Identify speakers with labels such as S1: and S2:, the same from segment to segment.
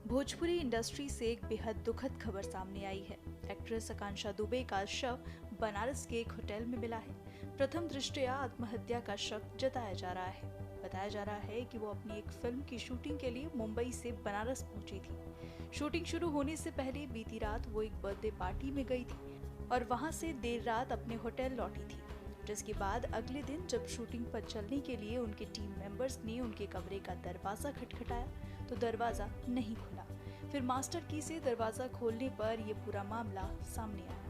S1: Bhojpuri industry से एक बेहद दुखद खबर सामने आई है। एक्ट्रेस आकांक्षा दुबे का शव बनारस के एक होटल में मिला है। प्रथम दृष्टया आत्महत्या का शक जताया जा रहा है। बताया जा रहा है कि वो अपनी एक फिल्म की शूटिंग के लिए मुंबई से बनारस पहुंची थी। शूटिंग शुरू होने से पहले बीती रात वो एक बर्थडे पार्टी में गई थी और वहां से देर रात अपने होटल लौटी थी, जिसके बाद अगले दिन जब शूटिंग पर चलने के लिए उनके टीम मेंबर्स ने उनके कमरे का दरवाजा खटखटाया तो दरवाजा नहीं खुला। फिर मास्टर की से दरवाजा खोलने पर यह पूरा मामला सामने आया।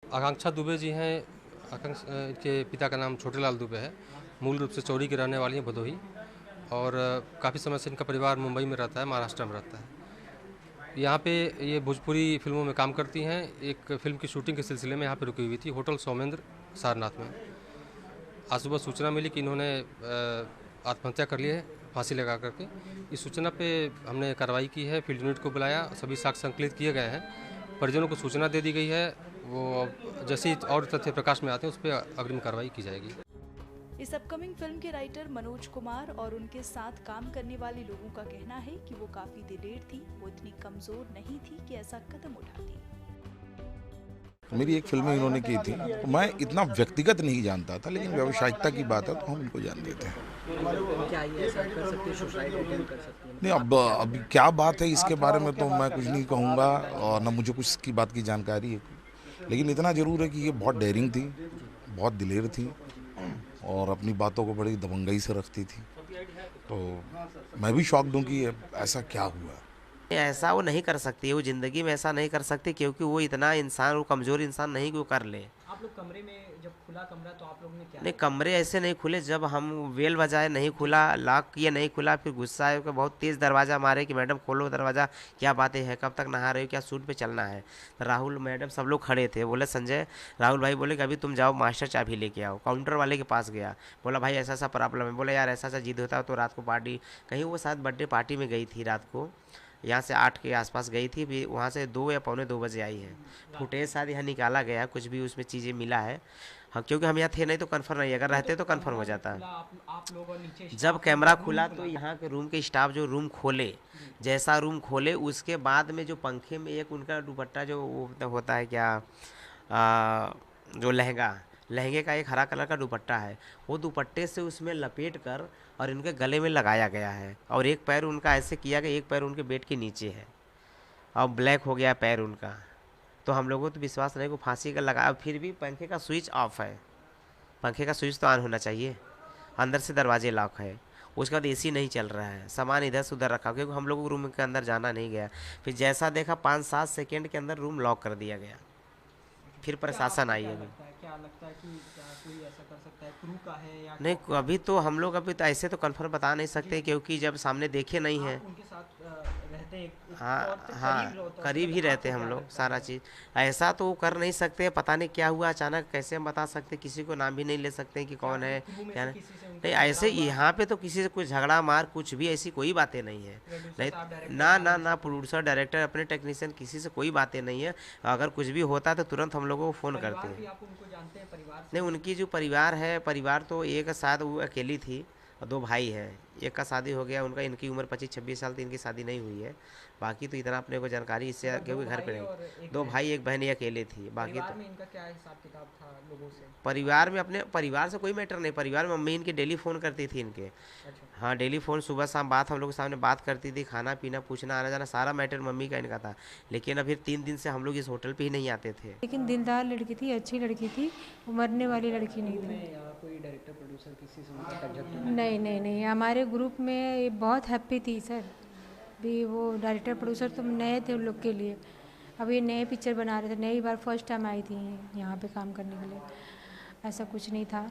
S2: आकांक्षा दुबे जी हैं। के पिता का नाम छोटेलाल दुबे है। मूल रूप से चौरी के रहने वाली हैं, भदोही, और काफ़ी समय से इनका परिवार मुंबई में रहता है, महाराष्ट्र में रहता है। यहाँ पे ये भोजपुरी फिल्मों में काम करती हैं। एक फिल्म की शूटिंग के सिलसिले में यहाँ पे रुकी हुई थी होटल सौमेंद्र सारनाथ में। आज सुबह सूचना मिली कि इन्होंने आत्महत्या कर ली है फांसी लगा करके। इस सूचना पे हमने कार्रवाई की है, फील्ड यूनिट को बुलाया, सभी साक्ष्य संकलित किए गए हैं, परिजनों को सूचना दे दी गई है। वो जैसे ही और तथ्य प्रकाश में आते हैं उस पर अग्रिम कार्रवाई की जाएगी।
S1: इस अपकमिंग फिल्म के राइटर मनोज कुमार और उनके साथ काम करने वाले लोगों का कहना है कि वो काफी दिलेर थी, वो इतनी कमजोर नहीं थी कि ऐसा कदम उठाती।
S3: मेरी एक फिल्म इन्होंने की थी, मैं इतना व्यक्तिगत नहीं जानता था, लेकिन व्यावसायिकता की बात है तो हम इनको जानते थे।
S4: क्या ये ऐसा कर सकती है, सुसाइड अटेम्प्ट कर सकती है?
S3: नहीं, अब क्या बात है इसके बारे में तो मैं कुछ नहीं कहूँगा और न मुझे कुछ इसकी बात की जानकारी है, लेकिन इतना ज़रूर है कि ये बहुत डेयरिंग थी, बहुत दिलेर थी और अपनी बातों को बड़ी दबंगई से रखती थी। तो मैं भी शौक दूं कि ऐसा क्या हुआ।
S4: ऐसा वो नहीं कर सकती, वो ज़िंदगी में ऐसा नहीं कर सकती, क्योंकि वो इतना इंसान, वो कमज़ोर इंसान नहीं कि वो कर ले।
S5: आप लोग कमरे में जब खुला कमरा तो आप लोगों ने क्या?
S4: नहीं, कमरे ऐसे नहीं खुले, जब हम बेल बजाए नहीं खुला, लॉक किए नहीं खुला, फिर गुस्सा आया कि बहुत तेज़ दरवाज़ा मारे कि मैडम खोलो दरवाज़ा, क्या बातें हैं, कब तक नहा रहे हो, क्या सूट पे चलना है। तो राहुल मैडम सब लोग खड़े थे, बोले संजय, राहुल भाई बोले कि अभी तुम जाओ मास्टर चाबी लेके आओ। काउंटर वाले के पास गया, बोला भाई ऐसा ऐसा प्रॉब्लम है। बोला यार ऐसा ऐसा जिद होता है तो रात को पार्टी, कहीं वो शायद बर्थडे पार्टी में गई थी रात को, यहाँ से 8 के आसपास गई थी, भी वहाँ से 2 या पौने 2 बजे आई है। फुटेज शायद यहाँ निकाला गया, कुछ भी उसमें चीज़ें मिला है। हाँ, क्योंकि हम यहाँ थे नहीं तो कंफर्म नहीं, अगर रहते तो कंफर्म हो जाता।
S5: आप लोग और नीचे
S4: जब कैमरा खुला तो यहाँ के रूम के स्टाफ जो रूम खोले, जैसा रूम खोले उसके बाद में जो पंखे में एक उनका दुपट्टा जो वो होता है क्या, जो लहंगे का एक हरा कलर का दुपट्टा है, वो दुपट्टे से उसमें लपेट कर और इनके गले में लगाया गया है। और एक पैर उनका ऐसे किया कि एक पैर उनके बेड के नीचे है और ब्लैक हो गया पैर उनका। तो हम लोगों को तो विश्वास नहीं को फांसी का लगा, फिर भी पंखे का स्विच ऑफ है। पंखे का स्विच तो ऑन होना चाहिए, अंदर से दरवाजे लॉक है, उसके बाद एसी नहीं चल रहा है, सामान इधर से उधर रखा, क्योंकि हम लोगों को रूम के अंदर जाना नहीं गया। फिर जैसा देखा 5-7 सेकेंड के अंदर रूम लॉक कर दिया गया। फिर प्रशासन आई अभी।
S5: क्या लगता है कि कोई ऐसा कर सकता है, क्रू का है या
S4: नहीं, अभी तो हम लोग अभी तो ऐसे तो कन्फर्म बता नहीं सकते, क्योंकि जब सामने देखे नहीं हैं।
S5: उनके साथ रहते हैं
S4: हाँ, करीब ही रहते हैं हम लोग, सारा चीज़ ऐसा तो कर नहीं सकते। पता नहीं क्या हुआ अचानक, कैसे हम बता सकते, किसी को नाम भी नहीं ले सकते कि कौन है क्या नहीं। नहीं, ऐसे यहाँ पे तो किसी से कुछ झगड़ा मार कुछ भी ऐसी कोई बातें नहीं है। नहीं, ना प्रोड्यूसर डायरेक्टर अपने टेक्नीशियन किसी से कोई बातें नहीं है। अगर कुछ भी होता है तो तुरंत हम लोगों को फ़ोन करते हैं।
S5: आप उनको जानते हैं परिवार से?
S4: नहीं, उनकी जो परिवार है, परिवार तो एक साथ वो अकेली थी और 2 भाई हैं। एक का शादी हो गया, उनका, इनकी उम्र 25-26 साल थी, इनकी शादी नहीं हुई है। बाकी तो इतना अपने को जानकारी इससे, क्योंकि घर पे नहीं, 2 भाई 1 बहन, ये अकेले थी। बाकी
S5: परिवार
S4: तो
S5: में इनका क्या हिसाब किताब था लोगों से?
S4: परिवार में, अपने परिवार से कोई मैटर नहीं। परिवार में मम्मी इनकी डेली फ़ोन करती थी इनके। हाँ, डेली फ़ोन, सुबह शाम बात हम लोग के सामने बात करती थी, खाना पीना पूछना आना जाना सारा मैटर मम्मी का इनका था। लेकिन अभी 3 दिन से हम लोग इस होटल पे ही नहीं आते थे।
S6: लेकिन दिलदार लड़की थी, अच्छी लड़की थी, मरने वाली लड़की नहीं थी।
S5: कोई डायरेक्टर प्रोड्यूसर किसी से उनका कंटेक्ट?
S6: नहीं, हमारे ग्रुप में बहुत हैप्पी थी सर। भी वो डायरेक्टर प्रोड्यूसर तो नए थे उन लोग के लिए, अब ये नए पिक्चर बना रहे थे, नई बार फर्स्ट टाइम आई थी यहाँ पे काम करने के लिए, ऐसा कुछ नहीं था।